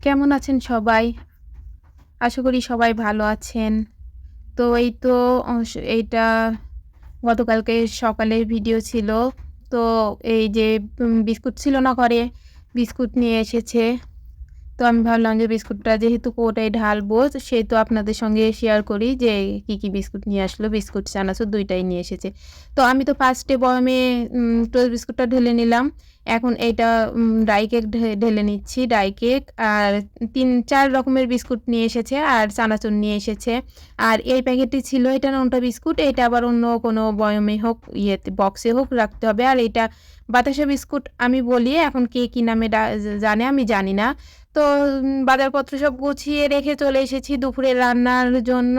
কেমন আছেন সবাই? আশা করি সবাই ভালো আছেন। তো এই তো এইটা গতকালকে সকালের ভিডিও ছিল। তো এই যে বিস্কুট ছিল না ঘরে, বিস্কুট নিয়ে এসেছে। তো আমি ভাবলাম যে বিস্কুটটা যেহেতু কোটায় ঢালবো সেহেতু আপনাদের সঙ্গে শেয়ার করি যে কি বিস্কুট নিয়ে আসলো। বিস্কুট চানাচুর ২ টাই নিয়ে এসেছে। তো আমি তো ফার্স্টে বয়ামে টোস্ট বিস্কুটটা ঢেলে নিলাম। এখন এইটা ডাই কেক ঢেলে নিচ্ছি। ডাই কেক আর ৩-৪ রকমের বিস্কুট নিয়ে এসেছে আর চানাচুর নিয়ে এসেছে। আর এই প্যাকেটটি ছিল এটা নোনতা বিস্কুট। এটা আবার অন্য কোনো বয়ামে হোক বক্সে হোক রাখতে হবে। আর এটা বাতাসা বিস্কুট আমি বলি, এখন কে কি নামে জানে আমি জানি না। তো বাজারপত্র সব গুছিয়ে রেখে চলে এসেছি দুপুরের রান্নার জন্য।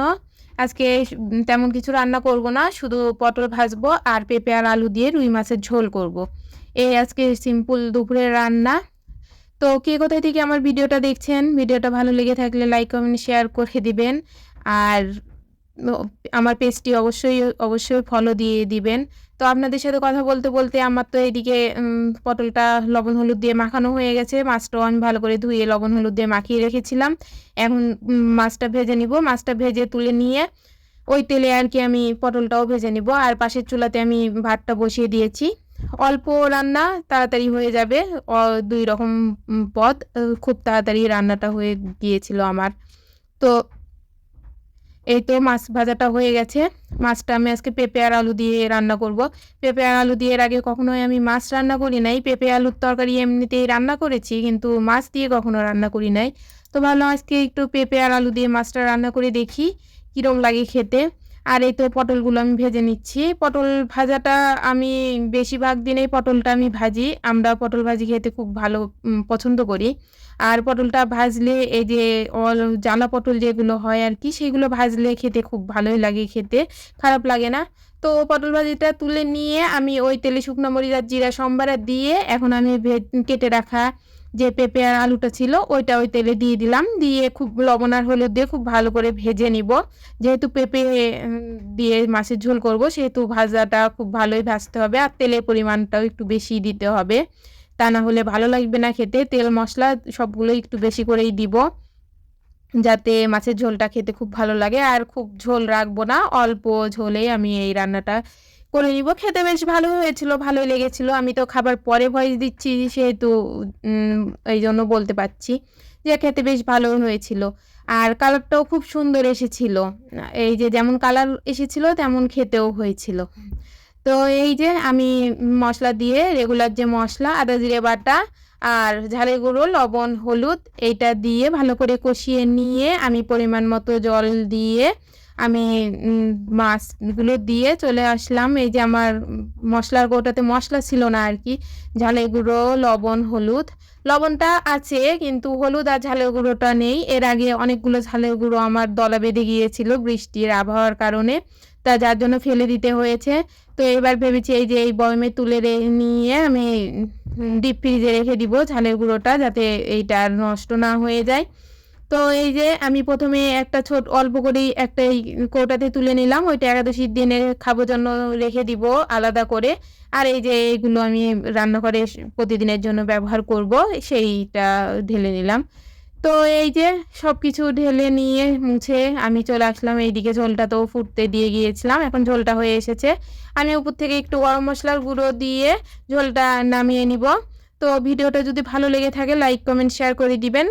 আজকে তেমন কিছু রান্না করব না। শুধু পটল ভাজবো আর পেঁপে আর আলু দিয়ে রুই মাছের ঝোল করব। এই আজকে সিম্পল দুপুরের রান্না। তো কে কোথায় থেকে আমার ভিডিওটা দেখছেন? ভিডিওটা ভালো লেগে থাকলে লাইক, কমেন্ট, শেয়ার করে দিবেন। আর ও আমার পেজটি অবশ্যই ফলো দিয়ে দিবেন। তো আপনাদের সাথে কথা বলতে আমার তো এদিকে পটলটা লবণ হলুদ দিয়ে মাখানো হয়ে গেছে। মাছটাও আমি ভালো করে ধুয়ে লবণ হলুদ দিয়ে মাখিয়ে রেখেছিলাম। এখন মাছটা ভেজে নিব। মাছটা ভেজে তুলে নিয়ে ওই তেলে আর কি আমি পটলটাও ভেজে নিব। আর পাশের চুলাতে আমি ভাতটা বসিয়ে দিয়েছি। অল্প রান্না, তাড়াতাড়ি হয়ে যাবে। ২ রকম পদ খুব তাড়াতাড়ি রান্নাটা হয়ে গিয়েছিল আমার। তো এই তো মাছ ভাজাটা হয়ে গেছে। মাছটা আমি আজকে পেঁপে আর আলু দিয়ে রান্না করব। পেঁপে আর আলু দিয়ে এর আগে কখনোই আমি মাছ রান্না করি নাই। পেঁপে আলুর তরকারি এমনিতেই রান্না করেছি, কিন্তু মাছ দিয়ে কখনো রান্না করি নাই। তো ভাবলাম আজকে একটু পেঁপে আর আলু দিয়ে মাছটা রান্না করে দেখি কীরকম লাগে খেতে। আর এই তো পটলগুলো আমি ভেজে নিচ্ছি। পটল ভাজাটা আমি বেশিরভাগ দিনেই পটলটা আমি ভাজি। আমরা পটল ভাজি খেতে খুব ভালো পছন্দ করি। আর পটলটা ভাজলে এই যে জ্বালা পটল যেগুলো হয় আর কি, সেগুলো ভাজলে খেতে খুব ভালোই লাগে খেতে, খারাপ লাগে না। তো পটল ভাজিটা তুলে নিয়ে আমি ওই তেলে শুকনো মরিচ আর জিরা সম্বারা দিয়ে এখন আমি কেটে রাখা যে পেঁপে আর আলুটা ছিল ওইটা ওই তেলে দিয়ে দিলাম। দিয়ে খুব লবণ আর হলুদ দিয়ে খুব ভালো করে ভেজে নিব। যেহেতু পেঁপে দিয়ে মাছের ঝোল করব সেহেতু ভাজাটা খুব ভালোই ভাজতে হবে। আর তেলের পরিমাণটাও একটু বেশি দিতে হবে। তা না হলে ভালো লাগবে না খেতে। তেল মশলা সবগুলোই একটু বেশি করেই দিব, যাতে মাছের ঝোলটা খেতে খুব ভালো লাগে। আর খুব ঝোল রাখবো না, অল্প ঝোলেই আমি এই রান্নাটা করে নিব। খেতে বেশ ভালো হয়েছিল, ভালোই লেগেছিল। আমি তো খাবার পরে ভয়েস দিচ্ছি সেহেতু এইজন্য বলতে পারছি যে খেতে বেশ ভালো হয়েছিল। আর কালারটাও খুব সুন্দর এসেছিল। এই যে যেমন কালার এসেছিল তেমন খেতেও হয়েছিল। তো এই যে আমি মশলা দিয়ে রেগুলার যে মশলা আদা জিরে বাটা আর ঝালের গুঁড়ো, লবণ, হলুদ এইটা দিয়ে ভালো করে কষিয়ে নিয়ে আমি পরিমাণ মতো জল দিয়ে আমি মাছগুলো দিয়ে চলে আসলাম। এই যে আমার মশলার কৌটাতে মশলা ছিল না আর কি। ঝালের গুঁড়ো, লবণ, হলুদ, লবণটা আছে কিন্তু হলুদ আর ঝালের গুঁড়োটা নেই। এর আগে অনেকগুলো ঝালের গুঁড়ো আমার দলা বেঁধে গিয়েছিল বৃষ্টির আবহাওয়ার কারণে, যার জন্য ফেলে দিতে হয়েছে। তো এবার ভেবেছি এই যে এই বয়মে তুলে নিয়ে আমি ডিপ ফ্রিজে রেখে দিব ঝালের গুঁড়োটা, যাতে এইটা আর নষ্ট না হয়ে যায়। তো এই যে আমি প্রথমে একটা অল্প করেই একটা এই কৌটাতে তুলে নিলাম। ওইটা একাদশীর দিনে খাবার জন্য রেখে দিব আলাদা করে। আর এই যে এগুলো আমি রান্নাঘরে প্রতিদিনের জন্য ব্যবহার করব, সেইটা ঢেলে নিলাম। তো এই যে সবকিছু ঢেলে নিয়ে মুছে আমি চলে আসলাম এইদিকে। ঝোলটা তো ফুটতে দিয়ে গিয়েছিলাম, এখন ঝোলটা হয়ে এসেছে। আমি উপর থেকে একটু গরম মশলার গুঁড়ো দিয়ে ঝোলটা নামিয়ে নিব। তো ভিডিওটা যদি ভালো লেগে থাকে লাইক, কমেন্ট, শেয়ার করে দিবেন।